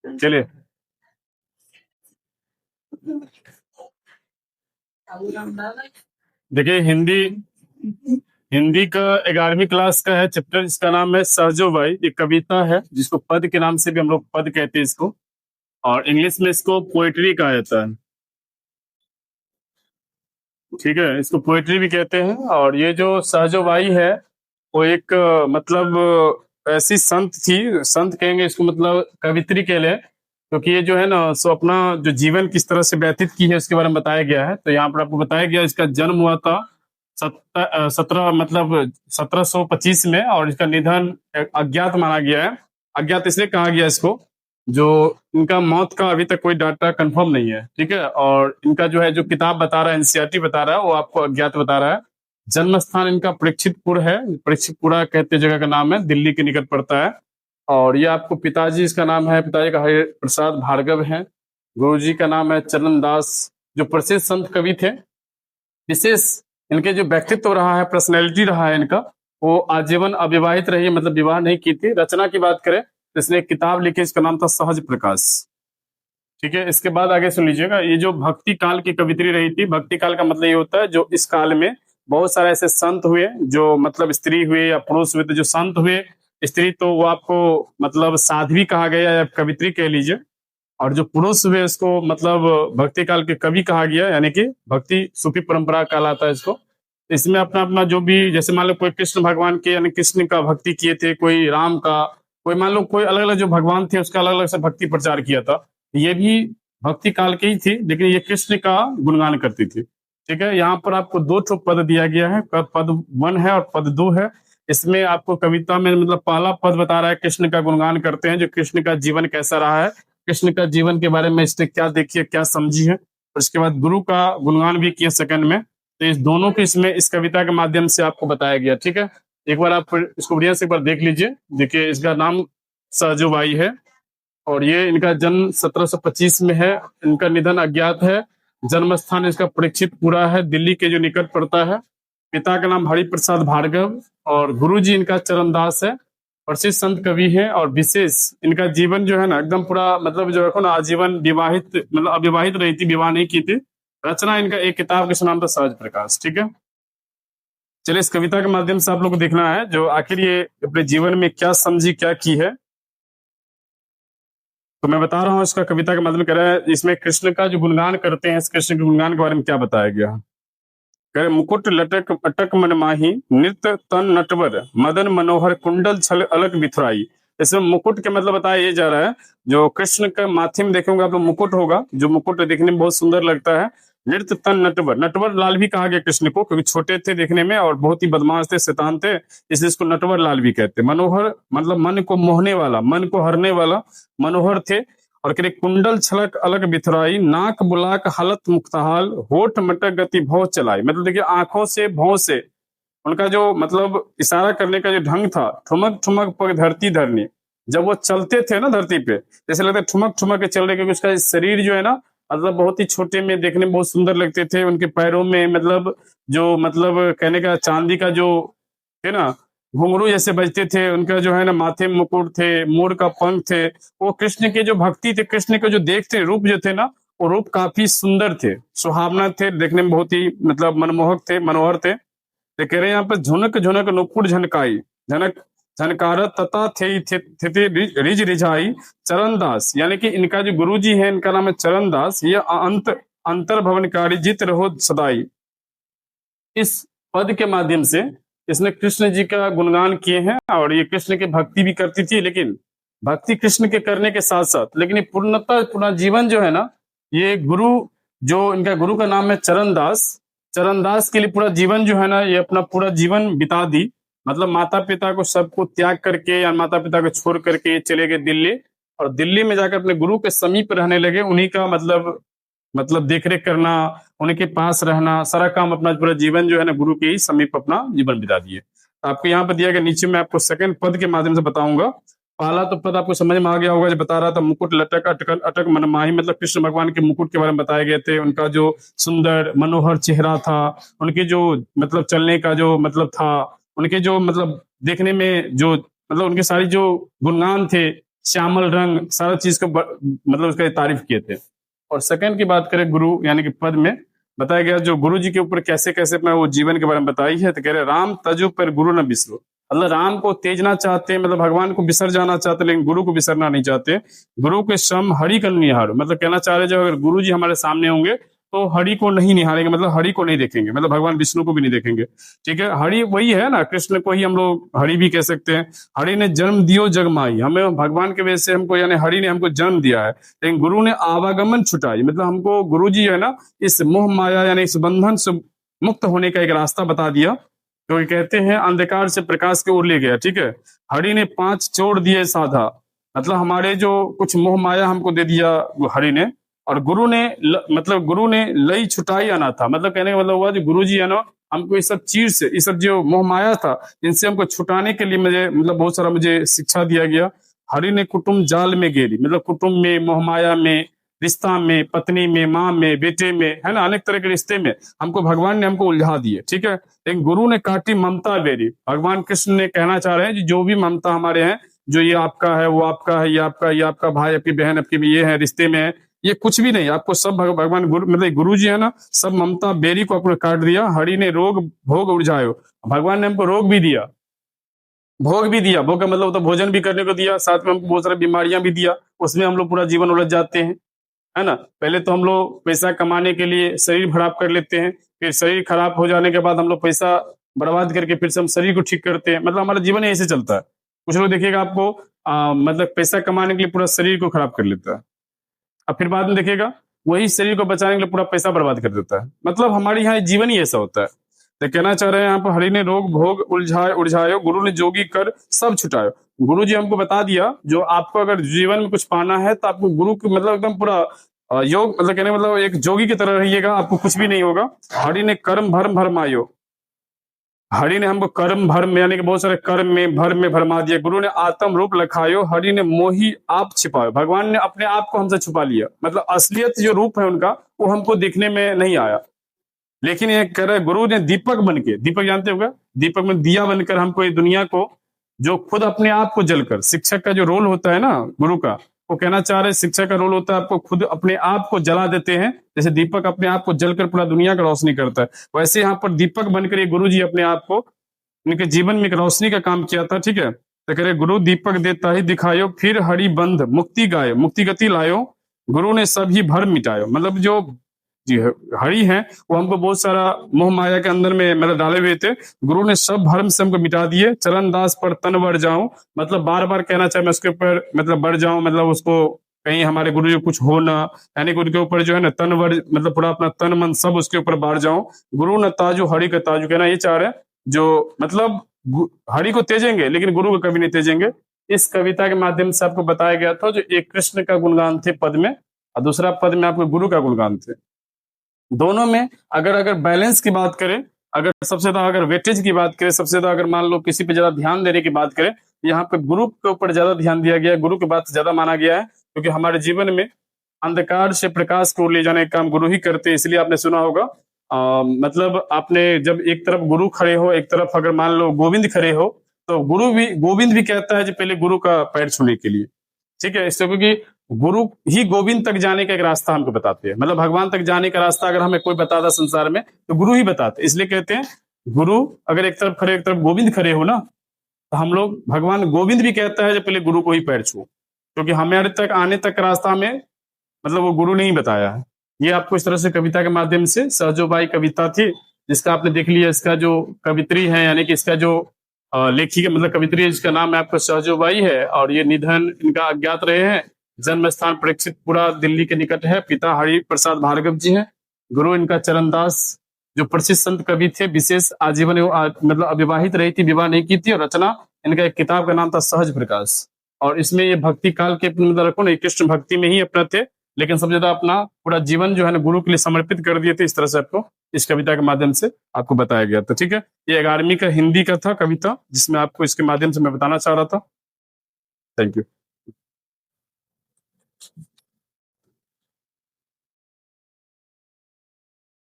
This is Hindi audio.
चलिए। देखिए, हिंदी हिंदी का 11वीं क्लास का है चैप्टर। इसका नाम है सहजो बाई। एक कविता है जिसको पद के नाम से भी हम लोग पद कहते हैं इसको, और इंग्लिश में इसको पोएट्री कहा जाता है। ठीक है, इसको पोएट्री भी कहते हैं। और ये जो सहजो बाई है वो एक मतलब ऐसी संत थी। संत कहेंगे इसको, मतलब कवित्री कह ले, क्योंकि ये जो है ना सो अपना जो जीवन किस तरह से व्यतीत की है उसके बारे में बताया गया है। तो यहाँ पर आपको बताया गया इसका जन्म हुआ था 1725 में, और इसका निधन अज्ञात माना गया है। अज्ञात इसलिए कहा गया इसको, जो इनका मौत का अभी तक कोई डाटा कंफर्म नहीं है। ठीक है, और इनका जो है जो किताब बता रहा है, एनसीईआरटी बता रहा है, वो आपको अज्ञात बता रहा है। जन्म स्थान इनका परीक्षितपुर है। परीक्षितपुरा कहते जगह का नाम है, दिल्ली के निकट पड़ता है। और ये आपको पिताजी, इसका नाम है, पिताजी का हरि प्रसाद भार्गव है। गुरुजी का नाम है चरण दास, जो प्रसिद्ध संत कवि थे। विशेष इनके जो व्यक्तित्व रहा है, पर्सनैलिटी रहा है इनका, वो आजीवन अविवाहित रही है, मतलब विवाह नहीं की थी। रचना की बात करें तो इसने एक किताब लिखी, इसका नाम था सहज प्रकाश। ठीक है, इसके बाद आगे सुन लीजिएगा। ये जो भक्ति काल की कवित्री रही थी, भक्ति काल का मतलब ये होता है जो इस काल में बहुत सारे ऐसे संत हुए, जो मतलब स्त्री हुए या पुरुष हुए। तो जो संत हुए, स्त्री तो वो आपको मतलब साध्वी कहा गया या कवित्री कह लीजिए, और जो पुरुष हुए उसको मतलब भक्ति काल के कवि कहा गया, यानी कि भक्ति सूफी परंपरा कहलाता है इसको। इसमें अपना अपना जो भी, जैसे मान लो कोई कृष्ण भगवान के यानी कृष्ण का भक्ति किए थे, कोई राम का, कोई मान लो कोई अलग अलग जो भगवान थे उसका अलग अलग से भक्ति प्रचार किया था। ये भी भक्ति काल की ही थी, लेकिन ये कृष्ण का गुणगान करती थी। ठीक है, यहाँ पर आपको दो ठो पद दिया गया है, पद 1 है और पद 2 है। इसमें आपको कविता में मतलब पहला पद बता रहा है कृष्ण का गुणगान करते हैं, जो कृष्ण का जीवन कैसा रहा है, कृष्ण का जीवन के बारे में इसने क्या देखी है, क्या समझी है। और इसके बाद गुरु का गुणगान भी किया सेकंड में। तो इस दोनों को इसमें इस कविता के माध्यम से आपको बताया गया। ठीक है, एक बार आप इसको बढ़िया से एक बार देख लीजिए। देखिए, इसका नाम सहजोबाई है, और ये इनका जन्म 1725 में है। इनका निधन अज्ञात है। जन्म स्थान इसका परीक्षितपुरा है, दिल्ली के जो निकट पड़ता है। पिता का नाम हरिप्रसाद भार्गव, और गुरुजी इनका चरणदास है। प्रसिद्ध संत कवि है, और विशेष इनका जीवन जो है ना एकदम पूरा मतलब जो है ना आजीवन विवाहित, मतलब अविवाहित रही थी, विवाह नहीं की थी। रचना इनका एक किताब के नाम था सहज प्रकाश। ठीक है, चलिए इस कविता के माध्यम से आप लोग को देखना है जो आखिर ये अपने जीवन में क्या समझी, क्या की है। तो मैं बता रहा हूँ इसका कविता के माध्यम कह रहा है, इसमें कृष्ण का जो गुणगान करते हैं, इस कृष्ण के गुणगान के बारे में क्या बताया गया है। कह रहे, मुकुट लटक अटक मन माही, नृत्य तन नटवर, मदन मनोहर कुंडल छल अलग बिथुराई। इसमें मुकुट के मतलब बताया ये जा रहा है, जो कृष्ण का माथे में देखेंगे आप लोग मुकुट होगा, जो मुकुट देखने में बहुत सुंदर लगता है। नृत्य तन नटवर, नटवर लाल भी कहा गया कृष्ण को, क्योंकि छोटे थे देखने में और बहुत ही बदमाश थे, शैतान थे, इसलिए इसको नटवर लाल भी कहते। मनोहर मतलब मन को मोहने वाला, मन को हरने वाला, मनोहर थे। और कह रहे, कुंडल छलक अलग बिथराई, नाक बुलाक हलत मुक्तहाल, होठ मटक गति भौ चलाई। मतलब देखिए, आंखों से भौं से उनका जो मतलब इशारा करने का जो ढंग था, ठुमक ठुमक पग धरती धरनी। जब वो चलते थे ना धरती पे, जैसे लगता है ठुमक ठुमक के चल रहे, क्योंकि उसका शरीर जो है ना मतलब बहुत ही छोटे में देखने में बहुत सुंदर लगते थे। उनके पैरों में मतलब जो मतलब कहने का चांदी का जो है ना घुंघरू जैसे बजते थे, उनका जो है ना माथे में मुकुट थे, मोर का पंख थे। वो कृष्ण के जो भक्ति थे, कृष्ण के जो देखते रूप जो थे ना, वो रूप काफी सुंदर थे, सुहावना थे, देखने में बहुत ही मतलब मनमोहक थे, मनोहर थे। तो कह रहे हैं यहाँ पर, झुनक झुनक नुपुर झनकाई, झनक झनकारत तथा थे रिज रिझाई चरणदास। यानी कि इनका जो गुरुजी है, इनका नाम है चरणदास। ये अंतर भवनकारी जित रहो सदाई। इस पद के माध्यम से इसने कृष्ण जी का गुणगान किए हैं, और ये कृष्ण की भक्ति भी करती थी, लेकिन भक्ति कृष्ण के करने के साथ साथ, लेकिन ये पूर्णतः पूरा जीवन जो है ना, ये गुरु, जो इनका गुरु का नाम है चरणदास, चरणदास के लिए पूरा जीवन जो है ना, ये अपना पूरा जीवन बिता दी। मतलब माता पिता को सबको त्याग करके या माता पिता को छोड़ करके ये चले गए दिल्ली, और दिल्ली में जाकर अपने गुरु के समीप रहने लगे। उन्हीं का मतलब देखरेख करना, उनके पास रहना, सारा काम अपना पूरा जीवन जो है ना गुरु के ही समीप अपना जीवन बिता दिए। आपको यहाँ पर दिया गया, नीचे मैं आपको सेकंड पद के माध्यम से बताऊंगा। पहला तो पद आपको समझ में आ गया होगा, जो बता रहा था मुकुट लटक अटकल अटक मन माही, मतलब कृष्ण भगवान के मुकुट के बारे में बताए गए थे। उनका जो सुंदर मनोहर चेहरा था, उनके जो मतलब चलने का जो मतलब था, उनके जो मतलब देखने में जो मतलब उनके सारी जो गुणगान थे, श्यामल रंग, सारा चीज को मतलब उसका तारीफ किए थे। और सेकंड की बात करें गुरु यानी कि पद में बताया गया जो गुरु जी के ऊपर कैसे कैसे अपना वो जीवन के बारे में बताई है, तो कह रहे राम तजु पर गुरु न बिसरो। मतलब राम को तेजना चाहते हैं, मतलब भगवान को बिसर जाना चाहते, लेकिन गुरु को बिसरना नहीं चाहते। गुरु के श्रम हरि कल निहारो, मतलब कहना चाह रहे जो अगर गुरु जी हमारे सामने होंगे तो हरि को नहीं निहारेंगे, मतलब हरि को नहीं देखेंगे, मतलब भगवान विष्णु को भी नहीं देखेंगे। ठीक है, हरि वही है ना, कृष्ण को ही हम लोग हरि भी कह सकते हैं। हरि ने जन्म दियो जग माई, हमें भगवान के वजह से हमको यानी हरि ने हमको जन्म दिया है। लेकिन गुरु ने आवागमन छुटाई, मतलब हमको गुरु जी है ना इस मोह माया यानी इस बंधन से मुक्त होने का एक रास्ता बता दिया। तो ये कहते हैं अंधकार से प्रकाश की ओर ले गया। ठीक है, हरि ने 5 छोड़ दिए साधा, मतलब हमारे जो कुछ मोह माया हमको दे दिया हरि ने। और गुरु ने मतलब गुरु ने लई छुटाई अनाथा, मतलब कहने का मतलब हुआ जो गुरु जी है ना हमको इस सब चीज से, इस सब जो मोह माया था इनसे हमको छुटाने के लिए मुझे मतलब बहुत सारा मुझे शिक्षा दिया गया। हरि ने कुटुंब जाल में घेरी, मतलब कुटुंब में, मोह माया में, रिश्ता में, पत्नी में, माँ में, बेटे में, है ना, अनेक तरह के रिश्ते में हमको भगवान ने हमको उलझा दिए। ठीक है, लेकिन गुरु ने काटी ममता बेरी। भगवान कृष्ण ने कहना चाह रहे हैं जो भी ममता हमारे हैं, जो ये आपका है, वो आपका है, ये आपका भाई, आपकी बहन, आपकी ये है, रिश्ते में है, ये कुछ भी नहीं, आपको सब भगवान गुरु मतलब गुरु जी है ना, सब ममता बेरी को आपने काट दिया। हरि ने रोग भोग उलझायो, भगवान ने हमको रोग भी दिया, भोग भी दिया। भोग का मतलब तो भोजन भी करने को दिया, साथ में हमको बहुत सारी बीमारियां भी दिया, उसमें हम लोग पूरा जीवन उलझ जाते हैं, है ना। पहले तो हम लोग पैसा कमाने के लिए शरीर खराब कर लेते हैं, फिर शरीर खराब हो जाने के बाद हम लोग पैसा बर्बाद करके फिर से हम शरीर को ठीक करते हैं, मतलब हमारा जीवन ऐसे चलता है। कुछ लोग देखिएगा आपको मतलब पैसा कमाने के लिए पूरा शरीर को खराब कर लेता है, अब फिर बाद में देखिएगा वही शरीर को बचाने के लिए पूरा पैसा बर्बाद कर देता है। मतलब हमारे यहाँ जीवन ही ऐसा होता है। तो कहना चाह रहे हैं यहाँ पर हरि ने रोग भोग उलझायो, गुरु ने जोगी कर सब छुटायो। गुरु जी हमको बता दिया जो आपको अगर जीवन में कुछ पाना है तो आपको गुरु के मतलब एकदम पूरा योग मतलब कहने मतलब एक जोगी की तरह रहिएगा, आपको कुछ भी नहीं होगा। हरि ने कर्म भरम भरमायो, हरि ने हमको कर्म भरम यानी कि बहुत सारे कर्म में भर में भरमा दिया। गुरु ने आत्म रूप लखायो, हरि ने मोही आप छिपायो, भगवान ने अपने आप को हमसे छुपा लिया, मतलब असलियत जो रूप है उनका वो हमको दिखने में नहीं आया। लेकिन ये कह रहे गुरु ने दीपक बन के, दीपक जानते होगा, दीपक में दिया बनकर हमको ये दुनिया को जो खुद अपने आप को जलकर, शिक्षक का जो रोल होता है ना गुरु का, वो कहना चाह रहे शिक्षक का रोल होता है आपको खुद अपने आप को जला देते हैं, जैसे दीपक अपने आप को जलकर पूरा दुनिया का रोशनी करता है, वैसे यहाँ पर दीपक बनकर ये गुरु जी अपने आप को उनके जीवन में एक रोशनी का काम किया था। ठीक है, तो कह रहे गुरु दीपक देता ही दिखायो, फिर हरि बंध मुक्ति गायो, मुक्ति गति लायो, गुरु ने सभी भर मिटायो। मतलब जो जी हरि है वो हमको बहुत सारा मोह माया के अंदर में मतलब डाले हुए थे, गुरु ने सब भरम से हमको मिटा दिए। चरण दास पर तन बढ़ जाऊं, मतलब बार बार कहना चाहे मैं उसके ऊपर मतलब बढ़ जाऊं, मतलब उसको कहीं हमारे गुरु जी कुछ हो ना, यानी कि उनके ऊपर जो है ना तन बढ़ मतलब पूरा अपना तन मन सब उसके ऊपर बाढ़ जाऊं। गुरु न ताजु हरि का ताजु, कहना ये चाह रहे हैं जो मतलब हरि को तेजेंगे लेकिन गुरु को कभी नहीं तेजेंगे। इस कविता के माध्यम से आपको बताया गया था जो एक कृष्ण का गुणगान थे पद में, और दूसरा पद में आपको गुरु का गुणगान थे। दोनों में अगर बैलेंस की बात करें, अगर सबसे ज्यादा अगर वेटेज की बात करें, सबसे ज्यादा अगर मान लो किसी पे ज्यादा ध्यान देने की बात करें, यहाँ पे गुरु के ऊपर ज्यादा ध्यान दिया गया है, गुरु की बात ज्यादा माना गया है, क्योंकि हमारे जीवन में अंधकार से प्रकाश को ले जाने का काम गुरु ही करते हैं। इसलिए आपने सुना होगा मतलब आपने जब एक तरफ गुरु खड़े हो, एक तरफ अगर मान लो गोविंद खड़े हो, तो गोविंद भी कहता है जो पहले गुरु का पैर छूने के लिए। ठीक है, इससे क्योंकि गुरु ही गोविंद तक जाने का एक रास्ता हमको बताते हैं, मतलब भगवान तक जाने का रास्ता अगर हमें कोई बताता संसार में तो गुरु ही बताते। इसलिए कहते हैं गुरु अगर एक तरफ खड़े एक तरफ गोविंद खड़े हो ना, तो हम लोग भगवान गोविंद भी कहता है जो पहले गुरु को ही पैर छू, क्योंकि हमारे तक आने तक रास्ता में मतलब वो गुरु ने ही बताया है। ये आपको इस तरह से कविता के माध्यम से सहजोबाई कविता थी, जिसका आपने देख लिया, इसका जो कवित्री है यानी कि इसका जो लेखिका मतलब कवित्री है, जिसका नाम है आपको सहजोबाई है, और ये निधन इनका अज्ञात रहे हैं। जन्म स्थान परीक्षितपुरा दिल्ली के निकट है। पिता हरि प्रसाद भार्गव जी हैं। गुरु इनका चरणदास जो प्रसिद्ध संत कवि थे, विशेष आजीवन मतलब अविवाहित रही थी, विवाह नहीं की थी। और रचना इनका एक किताब का नाम था सहज प्रकाश, और इसमें ये भक्ति काल के मतलब रखो ना, कृष्ण भक्ति में ही अपना थे, लेकिन सबसे ज्यादा अपना पूरा जीवन जो है ना गुरु के लिए समर्पित कर दिए थे। इस तरह से आपको इस कविता के माध्यम से आपको बताया गया था। ठीक है, ये 11वीं का हिंदी का था कविता, जिसमें आपको इसके माध्यम से मैं बताना चाह रहा था। Thank you.